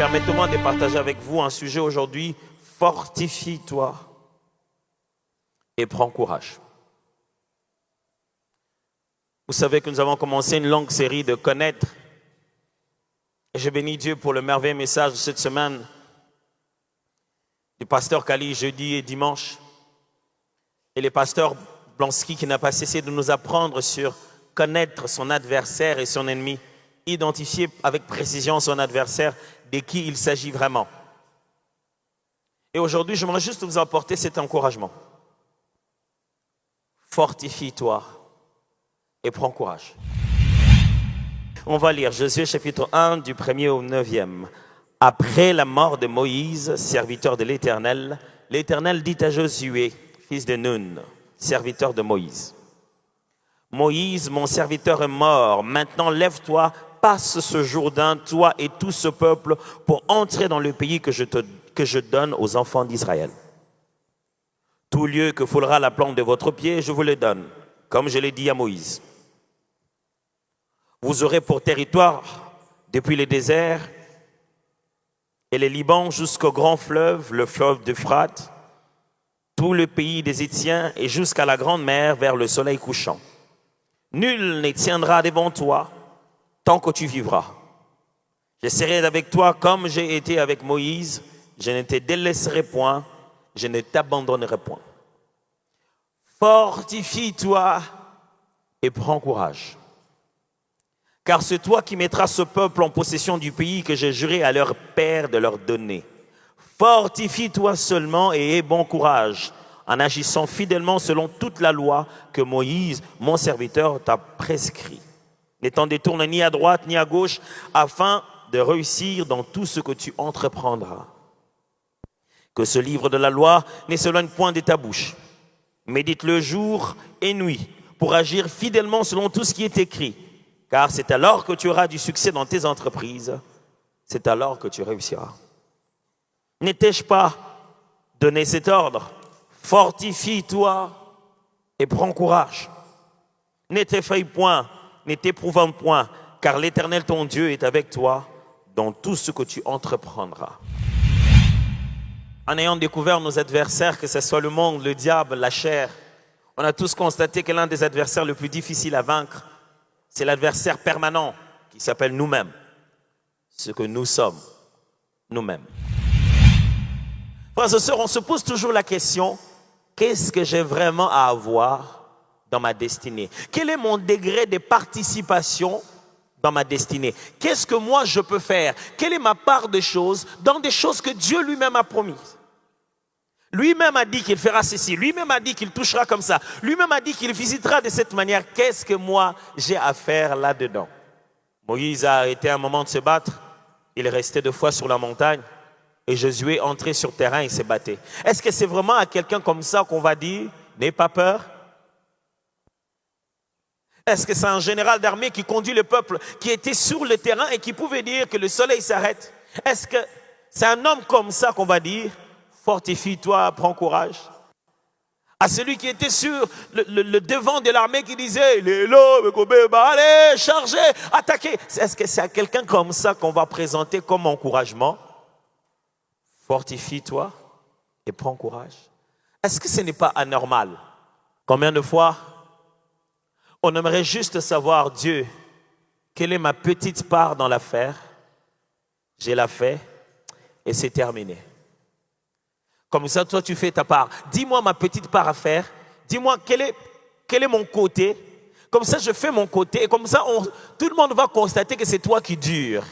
Permettez-moi de partager avec vous un sujet aujourd'hui. Fortifie-toi et prends courage. Vous savez que nous avons commencé une longue série de connaître. Et je bénis Dieu pour le merveilleux message de cette semaine du pasteur Kali jeudi et dimanche. Et le pasteur Blansky qui n'a pas cessé de nous apprendre sur connaître son adversaire et son ennemi. Identifier avec précision son adversaire, de qui il s'agit vraiment. Et aujourd'hui, j'aimerais juste vous apporter cet encouragement. Fortifie-toi et prends courage. On va lire Josué chapitre 1 du 1er au 9e. Après la mort de Moïse, serviteur de l'Éternel, l'Éternel dit à Josué, fils de Nun, serviteur de Moïse. Moïse, mon serviteur est mort. Maintenant, lève-toi, passe ce Jourdain, toi et tout ce peuple, pour entrer dans le pays que je donne aux enfants d'Israël. Tout lieu que foulera la plante de votre pied, je vous le donne, comme je l'ai dit à Moïse. Vous aurez pour territoire, depuis le désert et le Liban jusqu'au grand fleuve, le fleuve d'Euphrate, tout le pays des Hétiens et jusqu'à la grande mer vers le soleil couchant. Nul ne tiendra devant toi tant que tu vivras. Je serai avec toi comme j'ai été avec Moïse. Je ne te délaisserai point, je ne t'abandonnerai point. Fortifie-toi et prends courage. Car c'est toi qui mettras ce peuple en possession du pays que j'ai juré à leur père de leur donner. Fortifie-toi seulement et aie bon courage, en agissant fidèlement selon toute la loi que Moïse, mon serviteur, t'a prescrit. Ne t'en détourne ni à droite ni à gauche, afin de réussir dans tout ce que tu entreprendras. Que ce livre de la loi ne s'éloigne point de ta bouche. Médite-le jour et nuit, pour agir fidèlement selon tout ce qui est écrit. Car c'est alors que tu auras du succès dans tes entreprises. C'est alors que tu réussiras. Ne t'ai-je pas donné cet ordre? Fortifie-toi et prends courage. Ne t'effraie point, ne t'éprouvant point, car l'Éternel ton Dieu est avec toi dans tout ce que tu entreprendras. En ayant découvert nos adversaires, que ce soit le monde, le diable, la chair, on a tous constaté que l'un des adversaires les plus difficiles à vaincre, c'est l'adversaire permanent qui s'appelle nous-mêmes, ce que nous sommes, nous-mêmes. Frères et sœurs, on se pose toujours la question, qu'est-ce que j'ai vraiment à avoir dans ma destinée? Quel est mon degré de participation dans ma destinée? Qu'est-ce que moi je peux faire? Quelle est ma part de choses dans des choses que Dieu lui-même a promises? Lui-même a dit qu'il fera ceci, lui-même a dit qu'il touchera comme ça, lui-même a dit qu'il visitera de cette manière. Qu'est-ce que moi j'ai à faire là-dedans? Moïse a arrêté un moment de se battre, il restait 2 fois sur la montagne et Josué entrait sur le terrain et se battait. Est-ce que c'est vraiment à quelqu'un comme ça qu'on va dire, n'aie pas peur? Est-ce que c'est un général d'armée qui conduit le peuple, qui était sur le terrain et qui pouvait dire que le soleil s'arrête? Est-ce que c'est un homme comme ça qu'on va dire, fortifie-toi, prends courage? À celui qui était sur le devant de l'armée qui disait, allez, chargez, attaquez. Est-ce que c'est à quelqu'un comme ça qu'on va présenter comme encouragement? Fortifie-toi et prends courage. Est-ce que ce n'est pas anormal? Combien de fois on aimerait juste savoir, Dieu, quelle est ma petite part dans l'affaire? J'ai la fait et c'est terminé. Comme ça, toi, tu fais ta part. Dis-moi ma petite part à faire. Dis-moi quel est mon côté. Comme ça, je fais mon côté. Et comme ça, tout le monde va constater que c'est toi qui dures.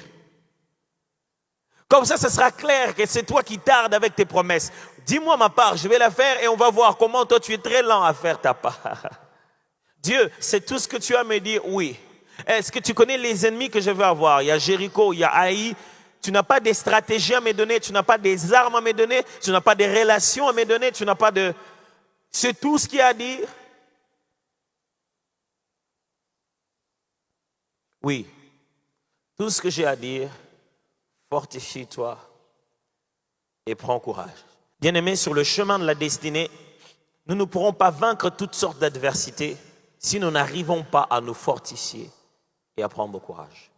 Comme ça, ce sera clair que c'est toi qui tardes avec tes promesses. Dis-moi ma part, je vais la faire et on va voir comment toi, tu es très lent à faire ta part. Dieu, c'est tout ce que tu as à me dire? Oui. Est-ce que tu connais les ennemis que je vais avoir? Il y a Jéricho, il y a Haï. Tu n'as pas des stratégies à me donner, tu n'as pas des armes à me donner, tu n'as pas des relations à me donner, tu n'as pas de... C'est tout ce qu'il y a à dire? Oui. Tout ce que j'ai à dire, fortifie-toi et prends courage. Bien-aimés, sur le chemin de la destinée, nous ne pourrons pas vaincre toutes sortes d'adversités si nous n'arrivons pas à nous fortifier et à prendre courage.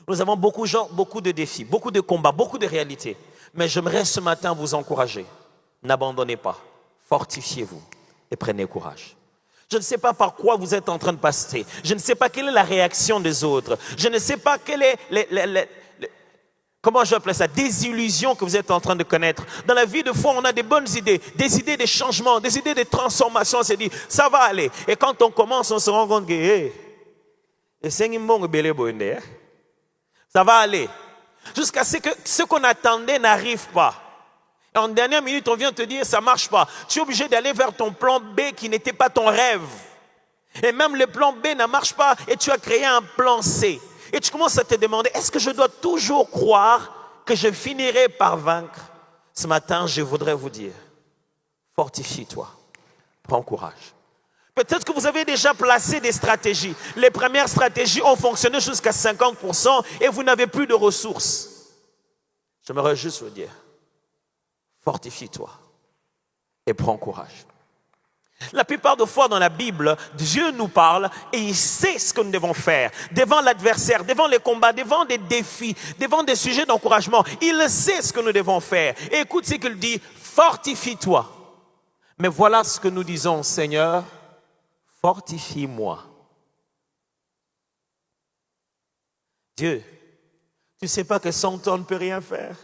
Nous avons beaucoup de défis, beaucoup de combats, beaucoup de réalités. Mais j'aimerais ce matin vous encourager. N'abandonnez pas, fortifiez-vous et prenez courage. Je ne sais pas par quoi vous êtes en train de passer. Je ne sais pas quelle est la réaction des autres. Je ne sais pas quelle est comment je vais appeler ça, des illusions que vous êtes en train de connaître. Dans la vie de foi, on a des bonnes idées de changement, des idées de transformation. On s'est dit, ça va aller. Et quand on commence, on se rend compte que, ça va aller. Jusqu'à ce que ce qu'on attendait n'arrive pas. Et en dernière minute, on vient te dire, ça ne marche pas. Tu es obligé d'aller vers ton plan B qui n'était pas ton rêve. Et même le plan B ne marche pas et tu as créé un plan C. Et tu commences à te demander, est-ce que je dois toujours croire que je finirai par vaincre? Ce matin, je voudrais vous dire, fortifie-toi, prends courage. Peut-être que vous avez déjà placé des stratégies. Les premières stratégies ont fonctionné jusqu'à 50% et vous n'avez plus de ressources. J'aimerais juste vous dire, fortifie-toi et prends courage. La plupart des fois dans la Bible, Dieu nous parle et il sait ce que nous devons faire. Devant l'adversaire, devant les combats, devant des défis, devant des sujets d'encouragement, il sait ce que nous devons faire. Et écoute ce qu'il dit, fortifie-toi. Mais voilà ce que nous disons, Seigneur, fortifie-moi. Dieu, tu ne sais pas que sans toi on ne peut rien faire.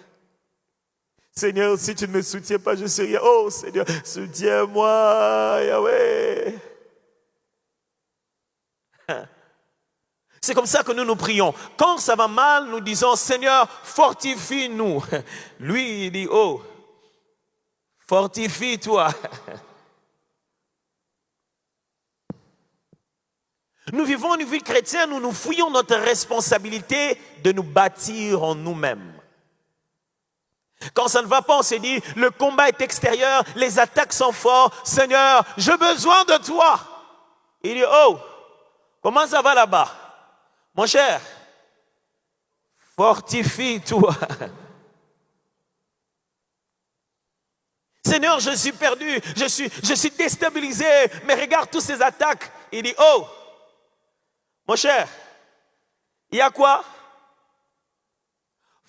Seigneur, si tu ne me soutiens pas, je ne sais rien. Oh Seigneur, soutiens-moi, Yahweh. C'est comme ça que nous nous prions. Quand ça va mal, nous disons, Seigneur, fortifie-nous. Lui, il dit, oh, fortifie-toi. Nous vivons une vie chrétienne où nous fouillons notre responsabilité de nous bâtir en nous-mêmes. Quand ça ne va pas, on s'est dit, le combat est extérieur, les attaques sont fortes. Seigneur, j'ai besoin de toi. Il dit, oh, comment ça va là-bas? Mon cher, fortifie-toi. Seigneur, je suis perdu, je suis déstabilisé, mais regarde toutes ces attaques. Il dit, oh, mon cher, il y a quoi?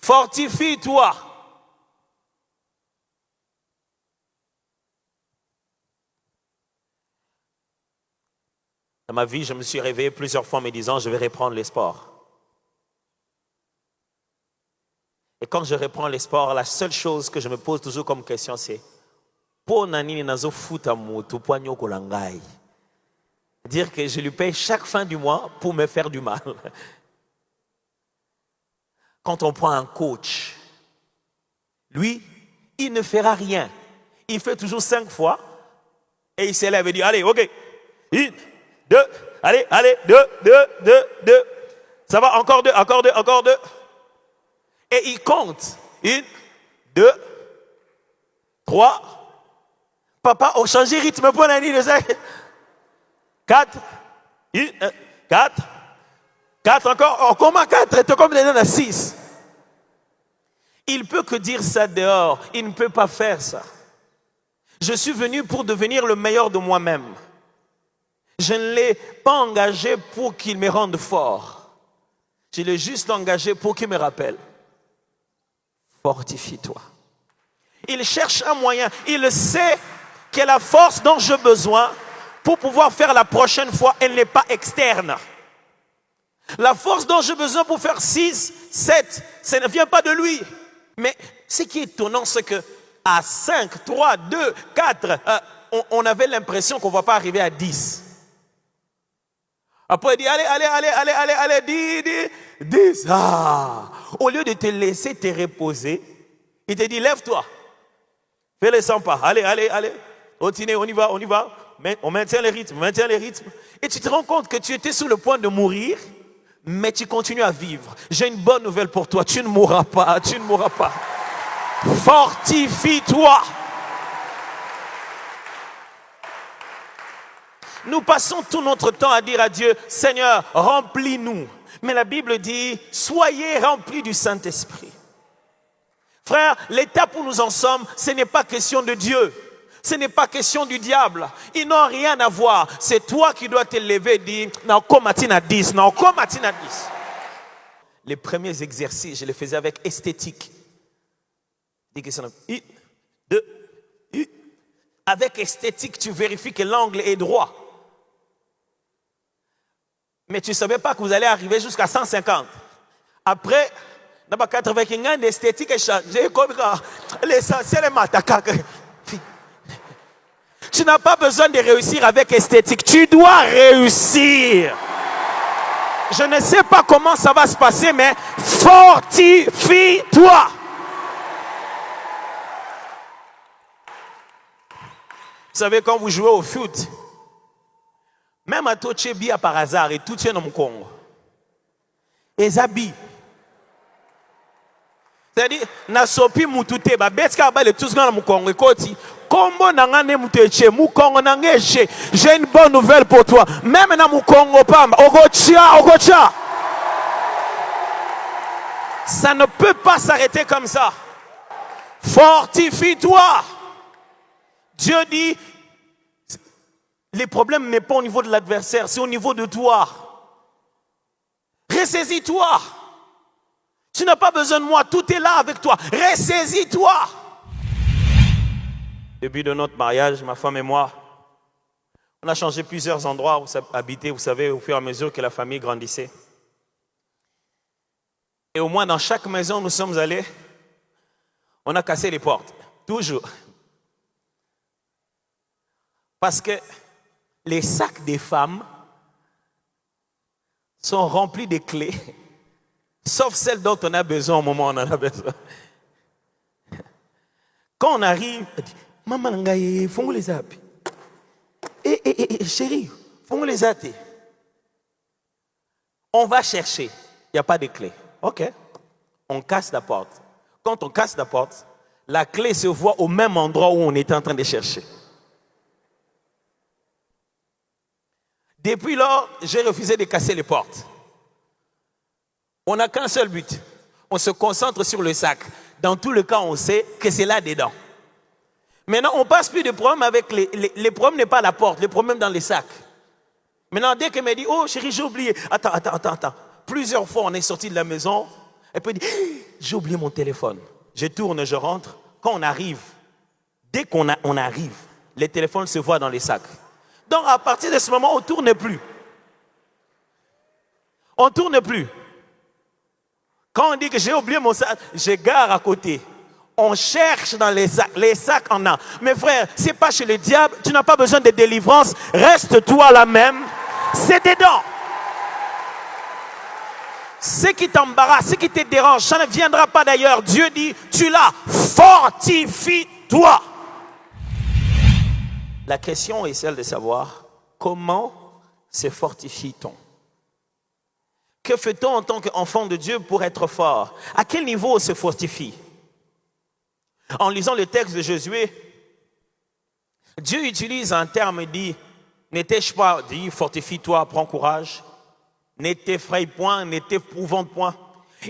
Fortifie-toi. Dans ma vie, je me suis réveillé plusieurs fois en me disant, je vais reprendre les sports. Et quand je reprends les sports, la seule chose que je me pose toujours comme question, c'est dire que je lui paye chaque fin du mois pour me faire du mal. Quand on prend un coach, lui, il ne fera rien. Il fait toujours 5 fois et il s'élève et dit, allez, ok, 1, 2, allez, 2. Ça va, encore 2. Et il compte. 1, 2, 3. Papa, on change de rythme pour l'année de ça. 4. 4 encore. On commence 4. Et tu comme à 6. Il peut que dire ça dehors. Il ne peut pas faire ça. Je suis venu pour devenir le meilleur de moi-même. Je ne l'ai pas engagé pour qu'il me rende fort. Je l'ai juste engagé pour qu'il me rappelle. Fortifie-toi. Il cherche un moyen. Il sait que la force dont j'ai besoin pour pouvoir faire la prochaine fois, elle n'est pas externe. La force dont j'ai besoin pour faire 6, 7, ça ne vient pas de lui. Mais ce qui est étonnant, c'est que à 5, 3, 2, 4, on avait l'impression qu'on ne va pas arriver à 10. Après, il dit, allez, 10. Ah. Au lieu de te laisser te reposer, il te dit, lève-toi. Fais les 100 pas. Allez. Continuez, on y va. On maintient les rythmes. Et tu te rends compte que tu étais sur le point de mourir, mais tu continues à vivre. J'ai une bonne nouvelle pour toi. Tu ne mourras pas. Fortifie-toi. Nous passons tout notre temps à dire à Dieu, Seigneur, remplis-nous. Mais la Bible dit, soyez remplis du Saint-Esprit. Frère, l'étape où nous en sommes, ce n'est pas question de Dieu. Ce n'est pas question du diable. Ils n'ont rien à voir. C'est toi qui dois te lever et dire, les premiers exercices, je les faisais avec esthétique. Un, deux, un. Avec esthétique, tu vérifies que l'angle est droit. Mais tu ne savais pas que vous allez arriver jusqu'à 150. Après, dans 80 ans, l'esthétique est changée. Comme l'essentiel est mataka. Tu n'as pas besoin de réussir avec esthétique. Tu dois réussir. Je ne sais pas comment ça va se passer, mais fortifie-toi. Vous savez, quand vous jouez au foot, même à Tochebia par hasard, et tout est dans mon Congo. Et Zabi. C'est-à-dire, Nasopi Moutouté, Betka Bale, tout ce dans mon Congo. Et Koti, Combo Nangane Mouteche, Moukongo Nangeche. J'ai une bonne nouvelle pour toi. Même dans mon Congo, Pam, Ogocha. Ça ne peut pas s'arrêter comme ça. Fortifie-toi. Dieu dit, les problèmes n'est pas au niveau de l'adversaire, c'est au niveau de toi. Ressaisis-toi. Tu n'as pas besoin de moi, tout est là avec toi. Ressaisis-toi. Depuis de notre mariage, ma femme et moi, on a changé plusieurs endroits où habiter, vous savez, au fur et à mesure que la famille grandissait. Et au moins dans chaque maison où nous sommes allés, on a cassé les portes. Toujours. Parce que les sacs des femmes sont remplis de clés, sauf celles dont on a besoin au moment où on en a besoin. Quand on arrive, on dit, maman, font les appuis. Chérie, font les appuis. On va chercher. Il n'y a pas de clé. OK. On casse la porte. Quand on casse la porte, la clé se voit au même endroit où on était en train de chercher. Depuis lors, j'ai refusé de casser les portes. On n'a qu'un seul but. On se concentre sur le sac. Dans tout le cas, on sait que c'est là dedans. Maintenant, on ne passe plus de problème avec les problèmes n'est pas à la porte, les problèmes dans les sacs. Maintenant, dès qu'elle me dit, oh chérie, j'ai oublié. Attends. Plusieurs fois, on est sorti de la maison. Elle peut dire, j'ai oublié mon téléphone. Je tourne, je rentre. Quand on arrive, dès qu'on arrive, les téléphones se voient dans les sacs. Donc, à partir de ce moment, on ne tourne plus. On ne tourne plus. Quand on dit que j'ai oublié mon sac, je gare à côté. On cherche dans les sacs en a. Mes frères, ce n'est pas chez le diable, tu n'as pas besoin de délivrance, reste toi là même, c'est dedans. Ce qui t'embarrasse, ce qui te dérange, ça ne viendra pas d'ailleurs. Dieu dit, tu l'as, fortifie-toi. La question est celle de savoir comment se fortifie-t-on? Que fait-on en tant qu'enfant de Dieu pour être fort? À quel niveau on se fortifie? En lisant le texte de Josué, Dieu utilise un terme et dit, ne t'ai-je pas dit, fortifie-toi, prends courage, ne t'effraie point, ne t'épouvante point.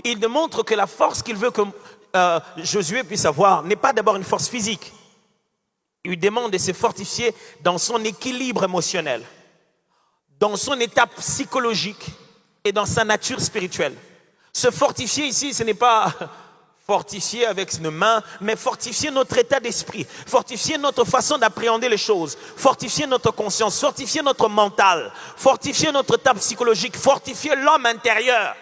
Il démontre que la force qu'il veut que Josué puisse avoir n'est pas d'abord une force physique. Il lui demande de se fortifier dans son équilibre émotionnel, dans son état psychologique et dans sa nature spirituelle. Se fortifier ici, ce n'est pas fortifier avec nos mains, mais fortifier notre état d'esprit, fortifier notre façon d'appréhender les choses, fortifier notre conscience, fortifier notre mental, fortifier notre état psychologique, fortifier l'homme intérieur.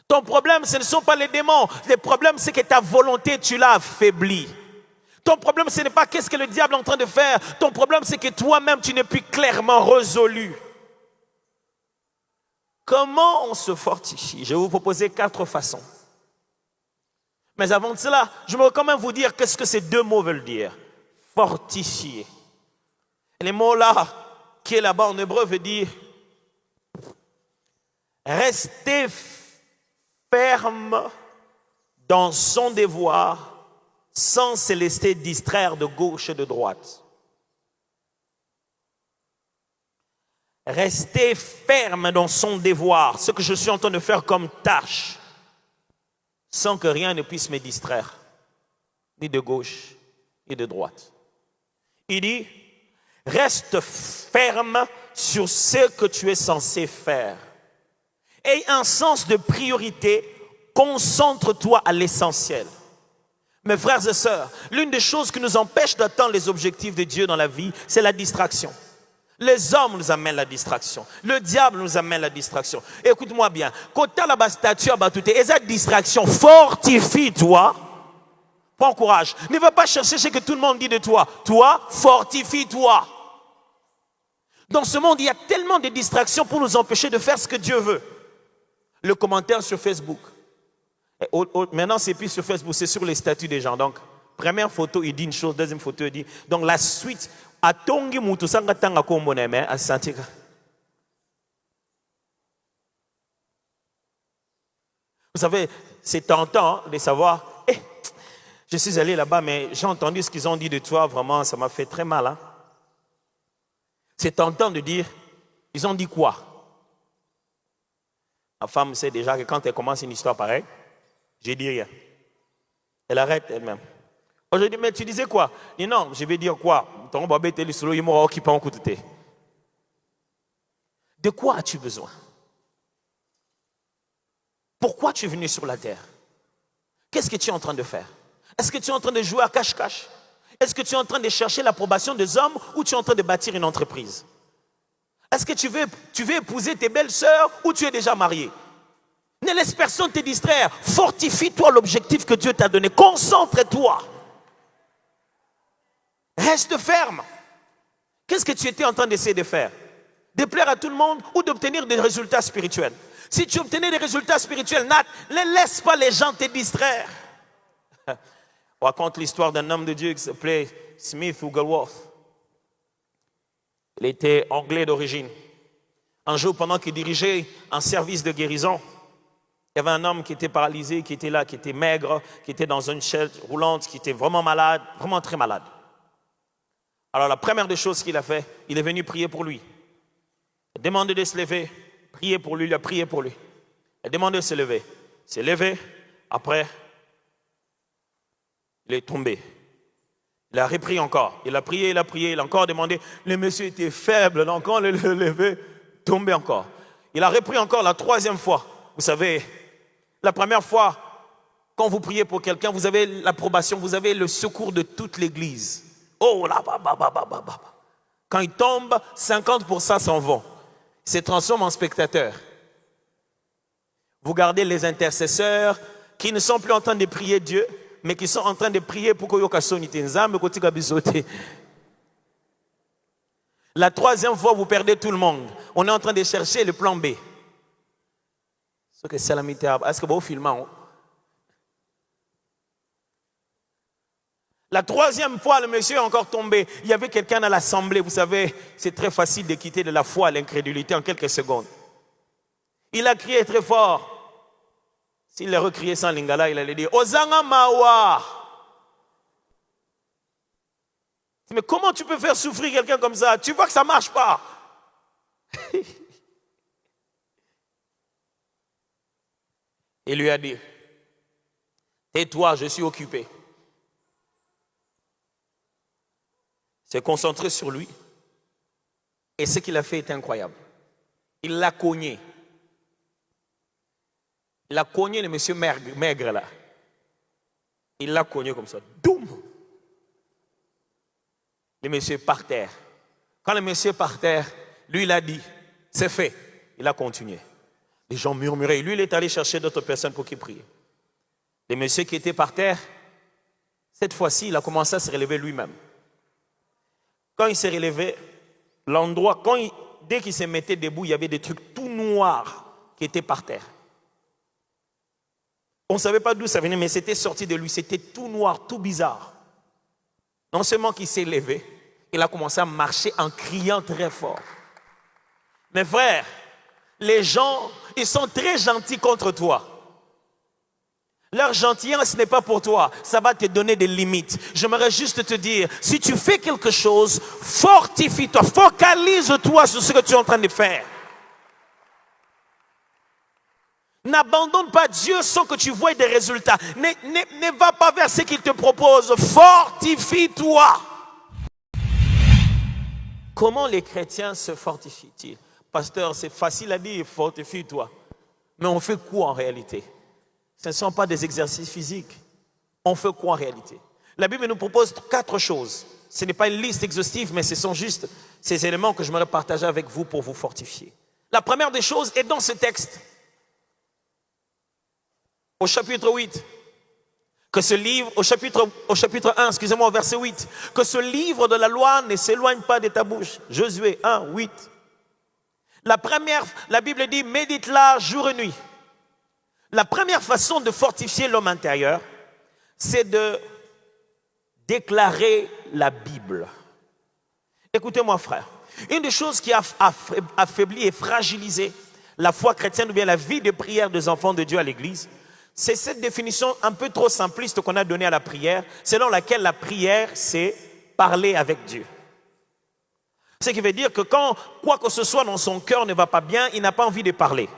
Ton problème, ce ne sont pas les démons. Le problème, c'est que ta volonté, tu l'as affaiblie. Ton problème, ce n'est pas qu'est-ce que le diable est en train de faire. Ton problème, c'est que toi-même, tu n'es plus clairement résolu. Comment on se fortifie? Je vais vous proposer 4 façons. Mais avant de cela, je vais quand même vous dire qu'est-ce que ces 2 mots veulent dire. Fortifier. Et les mots là, qui est là-bas en hébreu, veut dire rester ferme dans son devoir sans se laisser distraire de gauche et de droite. Rester ferme dans son devoir, ce que je suis en train de faire comme tâche, sans que rien ne puisse me distraire, ni de gauche, ni de droite. Il dit, reste ferme sur ce que tu es censé faire. Aie un sens de priorité. Concentre-toi à l'essentiel. Mes frères et sœurs, l'une des choses qui nous empêche d'atteindre les objectifs de Dieu dans la vie, c'est la distraction. Les hommes nous amènent la distraction. Le diable nous amène la distraction. Écoute-moi bien. Quand tu as la statue à batouté, et cette distraction, fortifie-toi. Prends courage. Ne va pas chercher ce que tout le monde dit de toi. Toi, fortifie-toi. Dans ce monde, il y a tellement de distractions pour nous empêcher de faire ce que Dieu veut. Le commentaire sur Facebook. Maintenant, c'est plus sur Facebook, c'est sur les statuts des gens. Donc, première photo, il dit une chose, deuxième photo, il dit. Donc, la suite, vous savez, c'est tentant de savoir, je suis allé là-bas, mais j'ai entendu ce qu'ils ont dit de toi, vraiment, ça m'a fait très mal. Hein? C'est tentant de dire, ils ont dit quoi? Ma femme sait déjà que quand elle commence une histoire pareille, je dis rien. Elle arrête elle-même. Je dis, mais tu disais quoi? Il dit, non, je vais dire quoi? De quoi as-tu besoin? Pourquoi tu es venu sur la terre? Qu'est-ce que tu es en train de faire? Est-ce que tu es en train de jouer à cache-cache? Est-ce que tu es en train de chercher l'approbation des hommes ou tu es en train de bâtir une entreprise? Est-ce que tu veux épouser tes belles-sœurs ou tu es déjà marié? Ne laisse personne te distraire. Fortifie-toi l'objectif que Dieu t'a donné. Concentre-toi. Reste ferme. Qu'est-ce que tu étais en train d'essayer de faire? De plaire à tout le monde ou d'obtenir des résultats spirituels? Si tu obtenais des résultats spirituels, ne laisse pas les gens te distraire. On raconte l'histoire d'un homme de Dieu qui s'appelait Smith Wigglesworth. Il était anglais d'origine. Un jour, pendant qu'il dirigeait un service de guérison, il y avait un homme qui était paralysé, qui était là, qui était maigre, qui était dans une chaise roulante, qui était vraiment malade, vraiment très malade. Alors la première des choses qu'il a fait, il est venu prier pour lui. Il a demandé de se lever, prier pour lui, il a prié pour lui. Il a demandé de se lever. Il s'est levé, après, il est tombé. Il a repris encore. Il a prié, il a encore demandé. Le monsieur était faible, il a encore le levé, tombé encore. Il a repris encore la troisième fois. Vous savez, la première fois, quand vous priez pour quelqu'un, vous avez l'approbation, vous avez le secours de toute l'église. Oh là, quand il tombe, 50% s'en vont. Il se transforme en spectateurs. Vous gardez les intercesseurs qui ne sont plus en train de prier Dieu, mais qui sont en train de prier pour que la troisième fois, vous perdez tout le monde. On est en train de chercher le plan B. Est-ce que vous filmez? La troisième fois, le monsieur est encore tombé. Il y avait quelqu'un dans l'assemblée. Vous savez, c'est très facile de quitter de la foi à l'incrédulité en quelques secondes. Il a crié très fort. S'il a recrié sans lingala, il allait dire Ozanga Mawa. Mais comment tu peux faire souffrir quelqu'un comme ça? Tu vois que ça ne marche pas. Il lui a dit tais-toi, je suis occupé. Il s'est concentré sur lui. Et ce qu'il a fait est incroyable. Il l'a cogné. Il a cogné le monsieur maigre là. Il l'a cogné comme ça. Doum! Le monsieur est par terre. Quand le monsieur est par terre, lui il a dit, c'est fait. Il a continué. Les gens murmuraient. Lui il est allé chercher d'autres personnes pour qu'il prie. Le monsieur qui était par terre, cette fois-ci il a commencé à se relever lui-même. Quand il s'est relevé, l'endroit, dès qu'il se mettait debout, il y avait des trucs tout noirs qui étaient par terre. On ne savait pas d'où ça venait, mais c'était sorti de lui. C'était tout noir, tout bizarre. Non seulement qu'il s'est levé, il a commencé à marcher en criant très fort. Mes frères, les gens, ils sont très gentils contre toi. Leur gentillesse n'est pas pour toi. Ça va te donner des limites. J'aimerais juste te dire, si tu fais quelque chose, fortifie-toi, focalise-toi sur ce que tu es en train de faire. N'abandonne pas Dieu sans que tu voies des résultats. Ne va pas vers ce qu'il te propose. Fortifie-toi. Comment les chrétiens se fortifient-ils? Pasteur, c'est facile à dire, fortifie-toi. Mais on fait quoi en réalité? Ce ne sont pas des exercices physiques. On fait quoi en réalité? La Bible nous propose 4 choses. Ce n'est pas une liste exhaustive, mais ce sont juste ces éléments que je voudrais partager avec vous pour vous fortifier. La première des choses est dans ce texte. Au chapitre 8. Que ce livre, au chapitre 1, excusez-moi, au verset 8. Que ce livre de la loi ne s'éloigne pas de ta bouche. Josué 1, 8. La Bible dit, médite-la jour et nuit. La première façon de fortifier l'homme intérieur, c'est de déclarer la Bible. Écoutez-moi, frère. Une des choses qui a affaibli et fragilisé la foi chrétienne ou bien la vie de prière des enfants de Dieu à l'église, c'est cette définition un peu trop simpliste qu'on a donnée à la prière, selon laquelle la prière, c'est parler avec Dieu. Ce qui veut dire que quand quoi que ce soit dans son cœur ne va pas bien, il n'a pas envie de parler.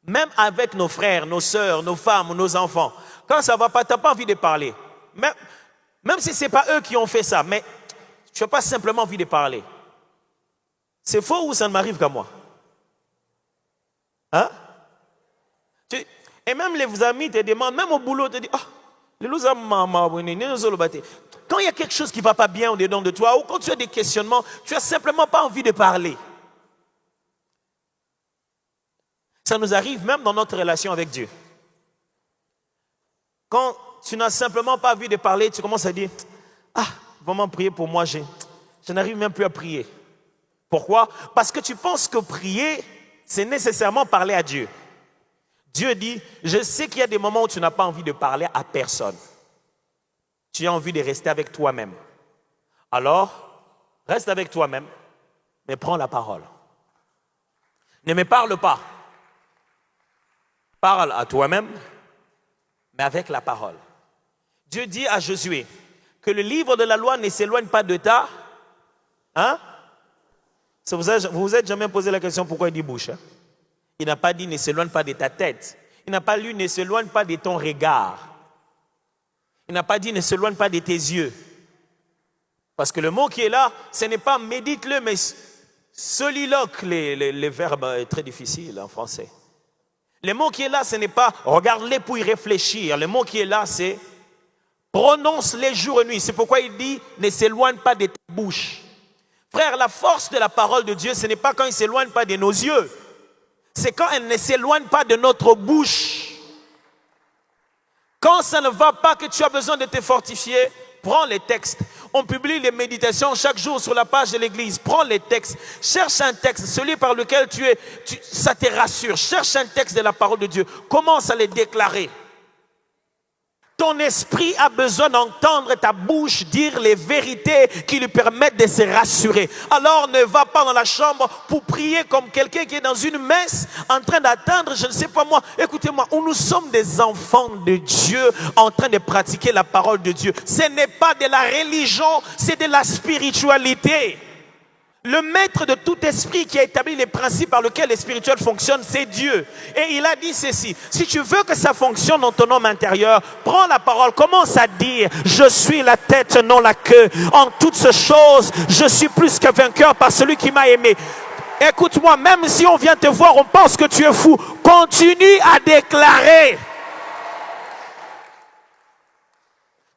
Même avec nos frères, nos sœurs, nos femmes, nos enfants, quand ça ne va pas, tu n'as pas envie de parler. Même si ce n'est pas eux qui ont fait ça, mais tu n'as pas simplement envie de parler. C'est faux ou ça ne m'arrive qu'à moi? Hein? Et même les amis te demandent, même au boulot, te disent, quand il y a quelque chose qui ne va pas bien au-dedans de toi, ou quand tu as des questionnements, tu n'as simplement pas envie de parler. Ça nous arrive même dans notre relation avec Dieu. Quand tu n'as simplement pas envie de parler, tu commences à dire, vraiment prier pour moi, je n'arrive même plus à prier. Pourquoi? Parce que tu penses que prier, c'est nécessairement parler à Dieu. Dieu dit, je sais qu'il y a des moments où tu n'as pas envie de parler à personne. Tu as envie de rester avec toi-même. Alors, reste avec toi-même, mais prends la parole. Ne me parle pas. Parle à toi-même, mais avec la parole. Dieu dit à Josué que le livre de la loi ne s'éloigne pas de ta... Vous vous êtes jamais posé la question pourquoi il dit bouche? Il n'a pas dit ne s'éloigne pas de ta tête. Il n'a pas lu ne s'éloigne pas de ton regard. Il n'a pas dit ne s'éloigne pas de tes yeux. Parce que le mot qui est là, ce n'est pas médite-le, mais soliloque. Les verbes est très difficile en français. Le mot qui est là, ce n'est pas regarde-les pour y réfléchir. Le mot qui est là, c'est prononce-les jour et nuit. C'est pourquoi il dit ne s'éloigne pas de ta bouche. Frère, la force de la parole de Dieu, ce n'est pas quand il ne s'éloigne pas de nos yeux. C'est quand elle ne s'éloigne pas de notre bouche. Quand ça ne va pas, que tu as besoin de te fortifier, prends les textes. On publie les méditations chaque jour sur la page de l'église. Prends les textes. Cherche un texte, celui par lequel ça te rassure. Cherche un texte de la parole de Dieu. Commence à les déclarer. Ton esprit a besoin d'entendre ta bouche dire les vérités qui lui permettent de se rassurer. Alors ne va pas dans la chambre pour prier comme quelqu'un qui est dans une messe en train d'attendre, je ne sais pas moi. Écoutez-moi, nous sommes des enfants de Dieu en train de pratiquer la parole de Dieu. Ce n'est pas de la religion, c'est de la spiritualité. Le maître de tout esprit qui a établi les principes par lesquels les spirituels fonctionnent, c'est Dieu. Et il a dit ceci, si tu veux que ça fonctionne dans ton homme intérieur, prends la parole, commence à dire, je suis la tête, non la queue. En toutes ces choses, je suis plus que vainqueur par celui qui m'a aimé. Écoute-moi, même si on vient te voir, on pense que tu es fou. Continue à déclarer.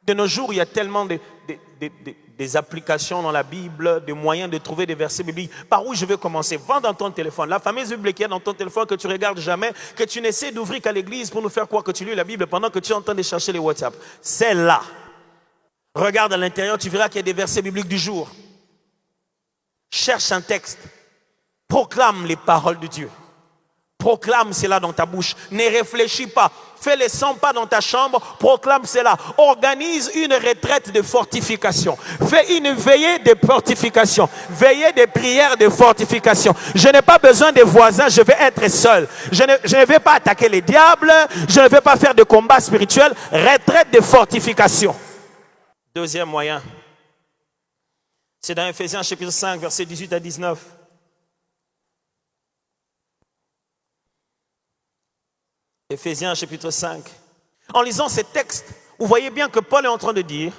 De nos jours, il y a tellement des applications dans la Bible, des moyens de trouver des versets bibliques. Par où je vais commencer? Va dans ton téléphone. La fameuse Bible qui est dans ton téléphone que tu regardes jamais, que tu n'essaies d'ouvrir qu'à l'église pour nous faire croire que tu lis la Bible pendant que tu es en train de chercher les WhatsApp. C'est là. Regarde à l'intérieur, tu verras qu'il y a des versets bibliques du jour. Cherche un texte. Proclame les paroles de Dieu. Proclame cela dans ta bouche. Ne réfléchis pas. Fais les 100 pas dans ta chambre. Proclame cela. Organise une retraite de fortification. Fais une veillée de fortification. Veillée de prières de fortification. Je n'ai pas besoin de voisins. Je vais être seul. Je ne vais pas attaquer les diables. Je ne vais pas faire de combat spirituel. Retraite de fortification. Deuxième moyen. C'est dans Ephésiens chapitre 5, versets 18 à 19. Ephésiens chapitre 5. En lisant ces textes, vous voyez bien que Paul est en train de dire,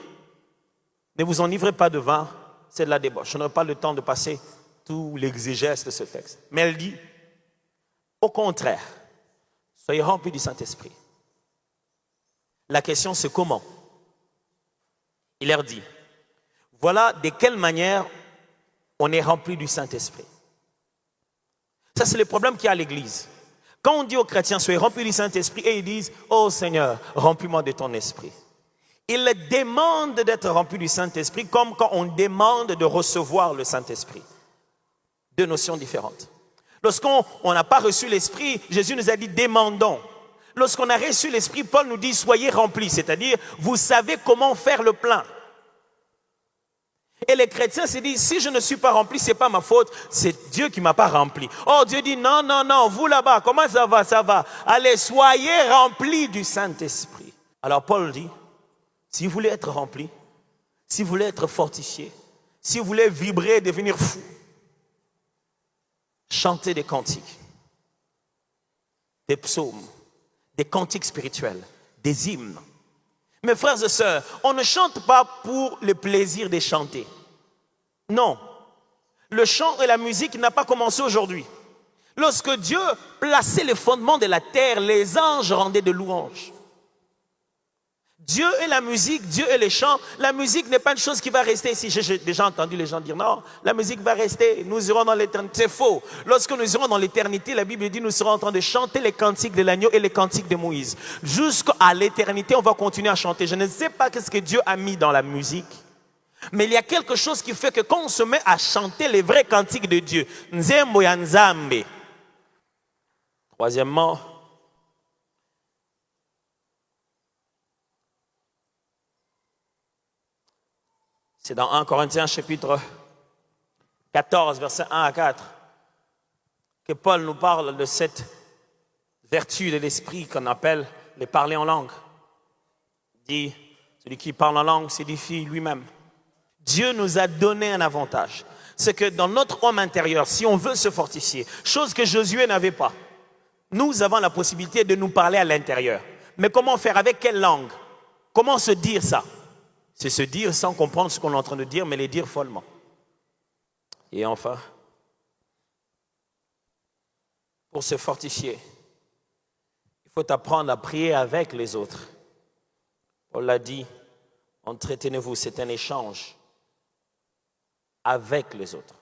ne vous enivrez pas de vin, c'est de la débauche. Je n'aurai pas le temps de passer tout l'exégèse de ce texte. Mais elle dit, au contraire, Soyez remplis du Saint-Esprit. La question, c'est comment? Il leur dit, voilà de quelle manière on est rempli du Saint-Esprit. Ça, c'est le problème qu'il y a à l'Église. Quand on dit aux chrétiens, soyez remplis du Saint-Esprit, et ils disent, oh Seigneur, remplis-moi de ton esprit. Ils demandent d'être remplis du Saint-Esprit comme quand on demande de recevoir le Saint-Esprit. Deux notions différentes. Lorsqu'on n'a pas reçu l'Esprit, Jésus nous a dit, demandons. Lorsqu'on a reçu l'Esprit, Paul nous dit, soyez remplis, c'est-à-dire, vous savez comment faire le plein. Et les chrétiens se disent, si je ne suis pas rempli, ce n'est pas ma faute, c'est Dieu qui ne m'a pas rempli. Oh, Dieu dit, non, non, non, vous là-bas, comment ça va, ça va. Allez, soyez remplis du Saint-Esprit. Alors Paul dit, si vous voulez être rempli, si vous voulez être fortifié, si vous voulez vibrer, devenir fou, chantez des cantiques, des psaumes, des cantiques spirituels, des hymnes. Mes frères et sœurs, on ne chante pas pour le plaisir de chanter. Non. Le chant et la musique n'a pas commencé aujourd'hui. Lorsque Dieu plaçait les fondements de la terre, les anges rendaient de louanges. Dieu et la musique, Dieu et les chants, la musique n'est pas une chose qui va rester ici. J'ai déjà entendu les gens dire non, la musique va rester, nous irons dans l'éternité. C'est faux. Lorsque nous irons dans l'éternité, la Bible dit nous serons en train de chanter les cantiques de l'agneau et les cantiques de Moïse. Jusqu'à l'éternité, on va continuer à chanter. Je ne sais pas ce que Dieu a mis dans la musique, mais il y a quelque chose qui fait que quand on se met à chanter les vrais cantiques de Dieu, Nzembo ya Nzambe. Troisièmement, c'est dans 1 Corinthiens chapitre 14, versets 1 à 4, que Paul nous parle de cette vertu de l'esprit qu'on appelle les parler en langue. Il dit, celui qui parle en langue s'édifie lui-même. Dieu nous a donné un avantage. C'est que dans notre homme intérieur, si on veut se fortifier, chose que Josué n'avait pas, nous avons la possibilité de nous parler à l'intérieur. Mais comment faire? Avec quelle langue? Comment se dire ça? C'est se dire sans comprendre ce qu'on est en train de dire, mais les dire follement. Et enfin, pour se fortifier, il faut apprendre à prier avec les autres. Paul l'a dit, entretenez-vous, c'est un échange avec les autres.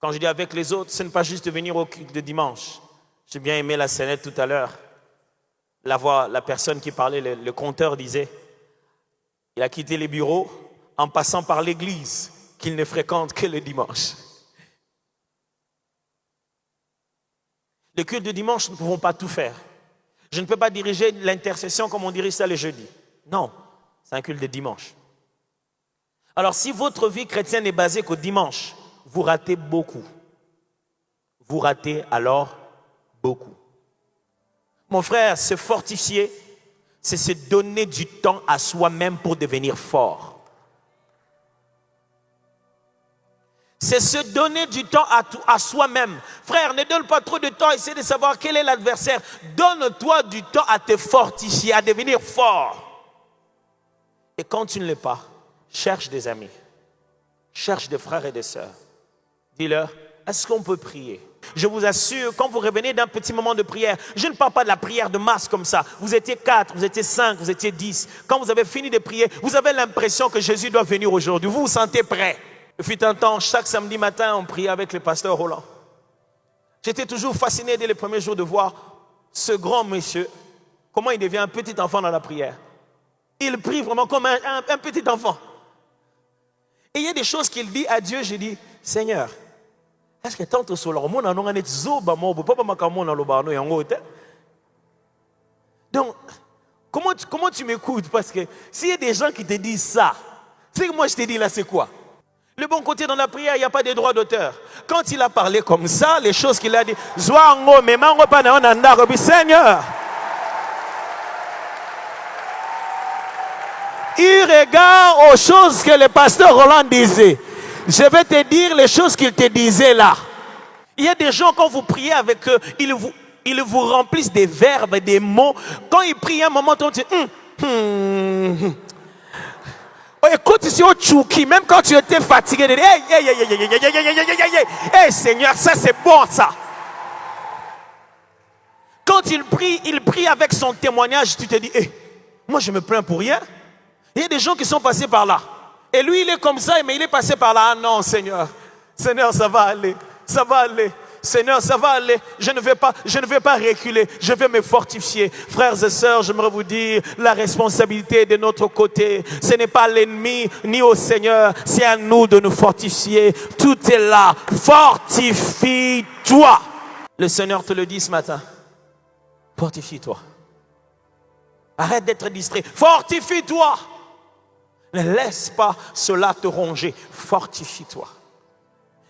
Quand je dis avec les autres, ce n'est pas juste de venir au culte de dimanche. J'ai bien aimé la scénette tout à l'heure. La personne qui parlait, le conteur disait, il a quitté les bureaux en passant par l'église qu'il ne fréquente que le dimanche. Le culte de dimanche, nous ne pouvons pas tout faire. Je ne peux pas diriger l'intercession comme on dirige ça le jeudi. Non, c'est un culte de dimanche. Alors si votre vie chrétienne est basée qu'au dimanche, vous ratez beaucoup. Vous ratez alors beaucoup. Mon frère, se fortifier, c'est se donner du temps à soi-même pour devenir fort. C'est se donner du temps à soi-même. Frère, ne donne pas trop de temps à essayer de savoir quel est l'adversaire. Donne-toi du temps à te fortifier, à devenir fort. Et quand tu ne l'es pas, cherche des amis. Cherche des frères et des sœurs. Dis-leur, est-ce qu'on peut prier? Je vous assure, quand vous revenez d'un petit moment de prière, je ne parle pas de la prière de masse comme ça. Vous étiez 4, vous étiez 5, vous étiez 10. Quand vous avez fini de prier, vous avez l'impression que Jésus doit venir aujourd'hui. Vous vous sentez prêt. Il fut un temps, chaque samedi matin, on priait avec le pasteur Roland. J'étais toujours fasciné dès les premiers jours de voir ce grand monsieur, comment il devient un petit enfant dans la prière. Il prie vraiment comme un petit enfant. Et il y a des choses qu'il dit à Dieu, je dis, Seigneur, est-ce que tant que sur leur monde, on a net zoba mobo, papa makamona lobano yangote. Donc, comment tu m'écoutes? Parce que s'il y a des gens qui te disent ça, c'est que moi je te dis là, c'est quoi? Le bon côté dans la prière, il n'y a pas de droit d'auteur. Quand il a parlé comme ça, les choses qu'il a dit, Zwango, mais mango pas na onanda, Seigneur. Il regarde aux choses que le pasteur Roland disait. Je vais te dire les choses qu'il te disait là. Il y a des gens, quand vous priez avec eux, ils vous remplissent des verbes, des mots. Quand ils prient un moment, on dit écoute ici au Tchouki, même quand tu étais fatigué, hey Seigneur, ça c'est bon ça. Quand quand il prie avec son témoignage, tu te dis, moi je me plains pour rien. Il y a des gens qui sont passés par là. Et lui, il est comme ça, mais il est passé par là. Ah non, Seigneur. Seigneur, ça va aller. Ça va aller. Seigneur, ça va aller. Je ne vais pas reculer. Je vais me fortifier. Frères et sœurs, j'aimerais vous dire, la responsabilité est de notre côté. Ce n'est pas l'ennemi ni au Seigneur. C'est à nous de nous fortifier. Tout est là. Fortifie-toi. Le Seigneur te le dit ce matin. Fortifie-toi. Arrête d'être distrait. Fortifie-toi. Ne laisse pas cela te ronger. Fortifie-toi.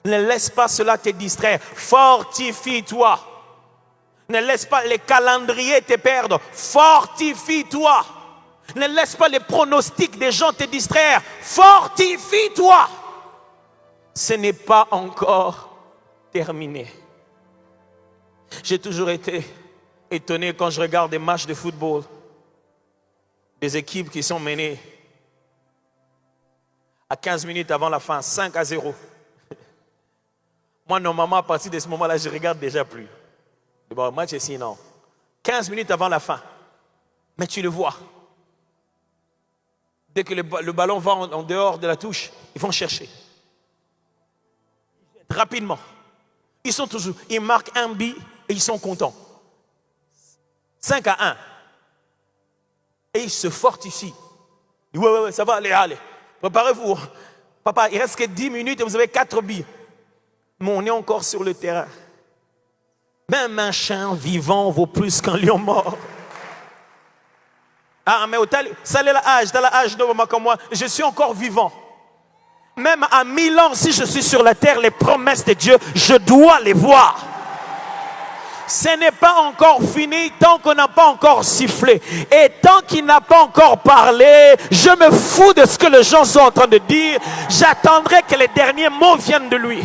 Ne laisse pas cela te distraire. Fortifie-toi. Ne laisse pas les calendriers te perdre. Fortifie-toi. Ne laisse pas les pronostics des gens te distraire. Fortifie-toi. Ce n'est pas encore terminé. J'ai toujours été étonné quand je regarde des matchs de football. Des équipes qui sont menées à 15 minutes avant la fin, 5-0. Moi, normalement, à partir de ce moment-là, je ne regarde déjà plus. Bon, le match est sinon. 15 minutes avant la fin. Mais tu le vois. Dès que le ballon va en dehors de la touche, ils vont chercher. Rapidement. Ils marquent un but et ils sont contents. 5-1. Et ils se fortifient. Ouais, ça va aller, allez. Préparez-vous. Papa, il reste que 10 minutes et vous avez 4 buts. Mais on est encore sur le terrain. Même un chien vivant vaut plus qu'un lion mort. Ah, mais ça est l'âge de maman comme moi. Je suis encore vivant. Même à 1000 ans, si je suis sur la terre, les promesses de Dieu, je dois les voir. Ce n'est pas encore fini tant qu'on n'a pas encore sifflé. Et tant qu'il n'a pas encore parlé, je me fous de ce que les gens sont en train de dire. J'attendrai que les derniers mots viennent de lui.